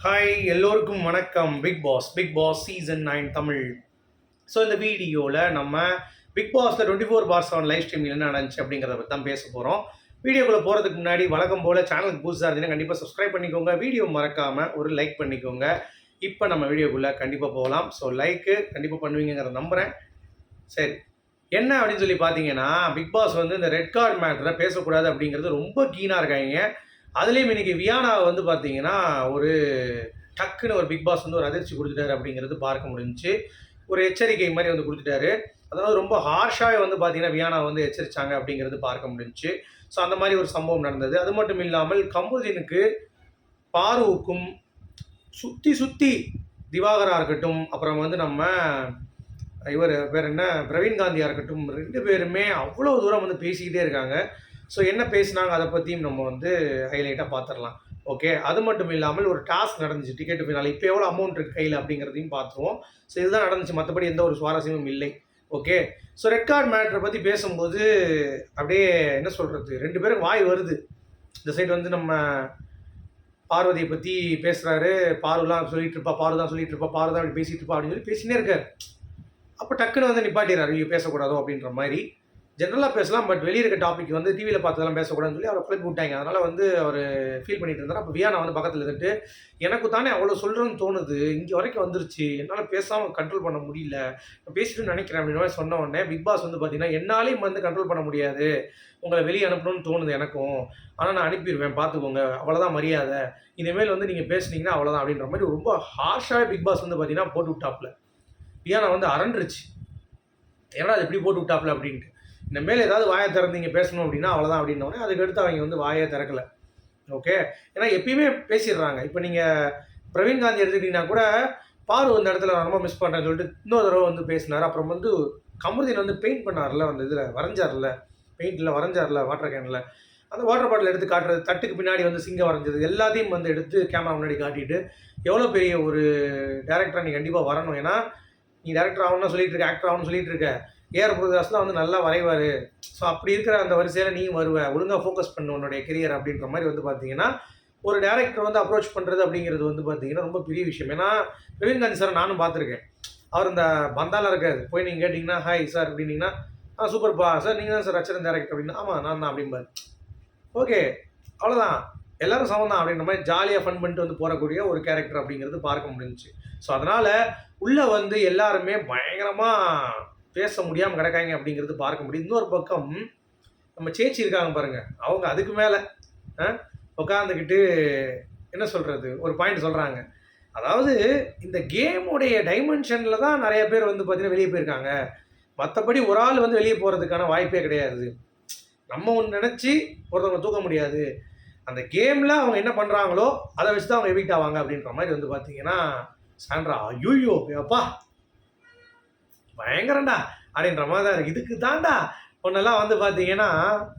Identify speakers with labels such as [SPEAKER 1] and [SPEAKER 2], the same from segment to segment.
[SPEAKER 1] Hi எல்லோருக்கும் வணக்கம். Bigg Boss season 9 Tamil. So இந்த வீடியோவில் நம்ம பிக் பாஸில் 24/7 லைவ் ஸ்ட்ரீமில் என்ன நடந்துச்சு அப்படிங்கிறத பற்றி தான் பேச போகிறோம். வீடியோக்குள்ளே போகிறதுக்கு முன்னாடி வழக்கம் போல் சேனலுக்கு புதுசாக இருந்தீங்கன்னா கண்டிப்பாக சப்ஸ்கிரைப் பண்ணிக்கோங்க. வீடியோ மறக்காமல் ஒரு லைக் பண்ணிக்கோங்க. இப்போ நம்ம வீடியோக்குள்ளே கண்டிப்பாக போகலாம். ஸோ லைக்கு கண்டிப்பாக பண்ணுவீங்கிறத நம்புகிறேன். சரி, என்ன அப்படின்னு சொல்லி பார்த்தீங்கன்னா, பிக் பாஸ் வந்து இந்த ரெட் கார்டு மேட்டரை பேசக்கூடாது அப்படிங்கிறது ரொம்ப கீனாக இருக்காங்க. அதுலேயும் இன்றைக்கி வியானாவை வந்து பார்த்தீங்கன்னா ஒரு டக்குன்னு ஒரு பிக் பாஸ் வந்து ஒரு அதிர்ச்சி கொடுத்துட்டாரு அப்படிங்கிறது பார்க்க முடிஞ்சிச்சு. ஒரு எச்சரிக்கை மாதிரி வந்து கொடுத்துட்டாரு. அதாவது ரொம்ப ஹார்ஷாக வந்து பார்த்தீங்கன்னா வியானா வந்து எச்சரித்தாங்க அப்படிங்கிறது பார்க்க முடிஞ்சிச்சு. ஸோ அந்த மாதிரி ஒரு சம்பவம் நடந்தது. அது மட்டும் இல்லாமல் கமுதினுக்கு பாருவுக்கும் சுற்றி திவாகராக இருக்கட்டும், அப்புறம் வந்து நம்ம இவர் பேர் என்ன பிரவீன் காந்தியாக இருக்கட்டும், 2 பேருமே அவ்வளோ தூரம் வந்து பேசிக்கிட்டே இருக்காங்க. ஸோ என்ன பேசினாங்க அதை பற்றியும் நம்ம வந்து ஹைலைட்டாக பார்த்துடலாம். ஓகே, அது மட்டும் இல்லாமல் ஒரு டாஸ்க் நடந்துச்சு டிக்கெட் ஃபினாலே. இப்போ எவ்வளோ அமௌண்ட் இருக்குது கையில் அப்படிங்கிறதையும் பார்த்துருவோம். ஸோ இதுதான் நடந்துச்சு, மற்றபடி எந்த ஒரு சுவாரஸ்யமும் இல்லை. ஓகே, ஸோ ரெட் கார்டு மேட்டரை பற்றி பேசும்போது அப்படியே என்ன சொல்கிறது, 2 பேரும் வாய் வருது. இந்த சைடு வந்து நம்ம பார்வதியை பற்றி பேசுகிறாரு. பாருலாம் சொல்லிட்டு இருப்பா, பாரு தான் சொல்லிட்டு இருப்பா, பாரு தான் அப்படி பேசிகிட்டு இருப்பா அப்படின்னு சொல்லி பேசினே இருக்கார். அப்போ டக்குன்னு வந்து நிப்பாட்டிடுறாரு, ஐயோ பேசக்கூடாதோ அப்படின்ற மாதிரி. ஜென்ரலாக பேசலாம், பட் வெளியே இருக்க டாபிக் வந்து டிவியில் பார்த்ததெல்லாம் பேசக்கூடாதுன்னு சொல்லி அவரை கிளப்பி விட்டாங்க. அதனால் வந்து அவர் ஃபீல் பண்ணிட்டு இருந்தார். அப்போ வியானா வந்து பக்கத்தில் இருந்துட்டு, எனக்கு தானே அவ்வளோ சொல்கிறேன்னு தோணுது, இங்கே வரைக்கும் வந்துருச்சு, என்னால் பேசாமல் கண்ட்ரோல் பண்ண முடியல, நான் பேசிட்டு நினைக்கிறேன் அப்படின்ற மாதிரி சொன்ன உடனே பிக் பாஸ் வந்து பார்த்தீங்கன்னா, என்னாலையும் வந்து கண்ட்ரோல் பண்ண முடியாது, உங்களை வெளியே அனுப்பணும்னு தோணுது எனக்கும், ஆனால் நான் அனுப்பிடுவேன் பார்த்துக்கோங்க, அவ்வளோதான் மரியாதை, இனிமேல் வந்து நீங்கள் பேசுனீங்கன்னா அவ்வளோதான் அப்படின்ற மாதிரி ரொம்ப ஹார்ஷாக பிக் பாஸ் வந்து பார்த்தீங்கன்னா போட்டு விட்டாப்புல. வியானா வந்து அரண்டுருச்சு, ஏன்னா அது எப்படி போட்டு விட்டாப்புல அப்படின்ட்டு. இந்த மேலே ஏதாவது வாயை திறந்தீங்க பேசணும் அப்படின்னா அவ்வளோதான் அப்படின்னோடனே அதுக்கடுத்து அவங்க வந்து வாயை திறக்கலை. ஓகே, ஏன்னா எப்பயுமே பேசிடுறாங்க. இப்போ நீங்கள் பிரவீன் காந்தி எடுத்துக்கிட்டிங்கன்னா கூட பாரு அந்த இடத்துல நான் ரொம்ப மிஸ் பண்ணுறேன்னு சொல்லிட்டு இன்னொரு தடவை வந்து பேசினார். அப்புறம் வந்து கமருதீன் வந்து பெயிண்ட் பண்ணார்ல, அந்த இதில் வரைஞ்சார்ல, பெயிண்டில் வரைஞ்சார்ல வாட்டர் கேனில், அந்த வாட்டர் பாட்டில் எடுத்து காட்டுறது, தட்டுக்கு பின்னாடி வந்து சிங்கம் வரைஞ்சது எல்லாத்தையும் வந்து எடுத்து கேமரா முன்னாடி காட்டிட்டு, எவ்வளோ பெரிய ஒரு டேரக்டராக நீ கண்டிப்பாக வரணும், ஏன்னா நீ டேரக்டர் ஆகணும்னு சொல்லிட்டு இருக்க, ஆக்டர் ஆகணும்னு சொல்லிட்டு இருக்க, ஏஆர் பிரகாஷ்லாம் வந்து நல்லா வரைவார், ஸோ அப்படி இருக்கிற அந்த வரிசையில் நீயும் வருவ, ஒழுங்காக ஃபோக்கஸ் பண்ணு உன்னுடைய கெரியர் அப்படின்ற மாதிரி வந்து பார்த்தீங்கன்னா ஒரு டேரக்டர் வந்து அப்ரோச் பண்ணுறது அப்படிங்கிறது வந்து பார்த்தீங்கன்னா ரொம்ப பெரிய விஷயம். ஏன்னா பிரவீன் காந்தி சார் நானும் பார்த்துருக்கேன். அவர் இந்த பந்தால இருக்காது, போய் நீங்கள் கேட்டிங்கன்னா ஹாய் சார் அப்படின்னீங்கன்னா சூப்பர்ப்பா சார், நீங்கள் தான் சார் ரச்சரன் டேரக்டர் அப்படின்னா ஆமாம் நான் தான் அப்படிம்பார். ஓகே, அவ்வளோதான், எல்லோரும் சமம் தான் அப்படின்ற மாதிரி ஜாலியாக ஃபன் பண்ணிட்டு வந்து போகக்கூடிய ஒரு கேரக்டர் அப்படிங்கிறது பார்க்க முடிஞ்சிச்சு. ஸோ அதனால் உள்ளே வந்து எல்லாருமே பயங்கரமாக பேச முடியாமல் கிடக்காங்க அப்படிங்கிறது பார்க்க முடியும். இன்னொரு பக்கம் நம்ம சேச்சி இருக்காங்க பாருங்கள், அவங்க அதுக்கு மேலே உட்காந்துக்கிட்டு என்ன சொல்கிறது ஒரு பாயிண்ட் சொல்கிறாங்க. அதாவது இந்த கேமுடைய டைமென்ஷனில் தான் நிறைய பேர் வந்து பார்த்திங்கன்னா வெளியே போயிருக்காங்க, மற்றபடி ஒரு ஆள் வந்து வெளியே போகிறதுக்கான வாய்ப்பே கிடையாது. நம்ம ஒன்று நினச்சி ஒருத்தவங்க தூக்க முடியாது, அந்த கேமில் அவங்க என்ன பண்ணுறாங்களோ அதை வச்சு தான் அவங்க எவிக்ட் ஆவாங்க அப்படின்ற மாதிரி வந்து பார்த்தீங்கன்னா சாண்ட்ரா ஐயோ அப்பா பயங்கரண்டா அப்படின்ற மாதிரி தான் இருக்குது. இதுக்கு தாண்டா ஒன்றெல்லாம் வந்து பார்த்தீங்கன்னா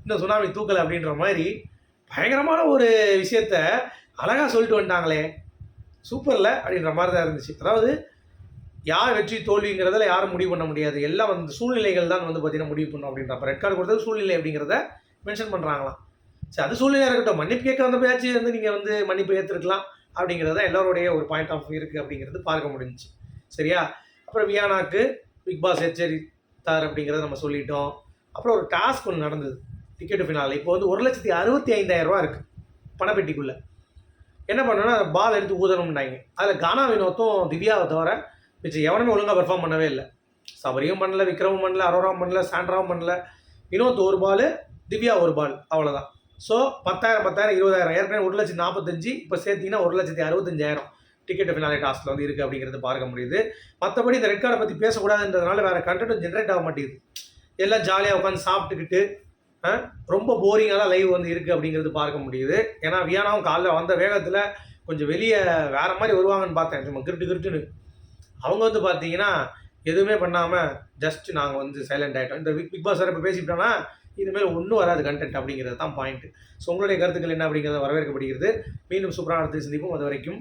[SPEAKER 1] இன்னும் சுனாமி தூக்கலை அப்படின்ற மாதிரி பயங்கரமான ஒரு விஷயத்த அழகாக சொல்லிட்டு வந்துட்டாங்களே, சூப்பரில் அப்படின்ற மாதிரி தான் இருந்துச்சு. அதாவது யார் வெற்றி தோல்விங்கிறதில் யாரும் முடிவு பண்ண முடியாது, எல்லாம் வந்து சூழ்நிலைகள் தான் வந்து பார்த்தீங்கன்னா முடிவு பண்ணும் அப்படின்றப்ப ரெட் கார்டு கொடுத்தது சூழ்நிலை அப்படிங்கிறத மென்ஷன் பண்ணுறாங்களாம். சரி, அது சூழ்நிலையாக இருக்கட்டும், மன்னிப்பு கேட்க வந்த பேச்சு வந்து நீங்கள் வந்து மன்னிப்பு ஏற்றுருக்கலாம் அப்படிங்கிறது தான் எல்லோருடைய ஒரு பாயிண்ட் ஆஃப் வியூ இருக்குது அப்படிங்கிறது பார்க்க முடிஞ்சிச்சு. சரியா, அப்புறம் வியானாக்கு பிக் பாஸ் எச்சரித்தார் அப்படிங்கிறத நம்ம சொல்லிட்டோம். அப்புறம் ஒரு டாஸ்க் ஒன்று நடந்தது டிக்கெட்டு ஃபினாலே. இப்போ வந்து 1,65,000 இருக்குது பணப்பெட்டிக்குள்ளே. என்ன பண்ணோன்னா பால் எடுத்து ஊதணும்னாங்க. அதில் கானா வினோத்தும் திவ்யாவை தவிர மிச்சம் எவனுமே ஒழுங்காக பெர்ஃபார்ம் பண்ணவே இல்லை. சபரியும் பண்ணல, விக்ரமும் பண்ணல, அரோராவும் பண்ணல, சாண்ட்ராவும் பண்ணல. வினோத் ஒரு பால், திவ்யா ஒரு பால், அவ்வளோதான். ஸோ 10,000 20,000 ஏற்கனவே 1,45,000, இப்போ சேர்த்திங்கன்னா 1,65,000 டிக்கெட் ஃபினாலே டாஸ்கில் வந்து இருக்குது அப்படிங்கிறது பார்க்க முடியுது. மற்றபடி இந்த ரெட் கார்டை பற்றி பேசக்கூடாதுன்றதுனால வேறு கண்டென்ட்டும் ஜென்ரேட் ஆக மாட்டேங்குது. எல்லாம் ஜாலியாக உட்காந்து சாப்பிட்டுக்கிட்டு ரொம்ப போரிங்காக தான் லைவ் வந்து இருக்குது அப்படிங்கிறது பார்க்க முடியுது. ஏன்னா வியானாவும் காலைல வந்த வேகத்தில் கொஞ்சம் வெளியே வேறு மாதிரி வருவாங்கன்னு பார்த்தேன், சும்மா கிருட்டுன்னு. அவங்க வந்து பார்த்தீங்கன்னா எதுவுமே பண்ணாமல் ஜஸ்ட் நாங்கள் வந்து சைலண்ட் ஆகிட்டோம். இந்த பிக் பாஸ் சார் இப்போ பேசிவிட்டோன்னா இனிமேல் ஒன்றும் வராது கண்டென்ட் அப்படிங்கிறது தான் பாயிண்ட்டு. ஸோ உங்களுடைய கருத்துக்கள் என்ன அப்படிங்கிறத வரவேற்கப்படுகிறது. மீண்டும் சூப்பரான சந்திப்போம். அது வரைக்கும்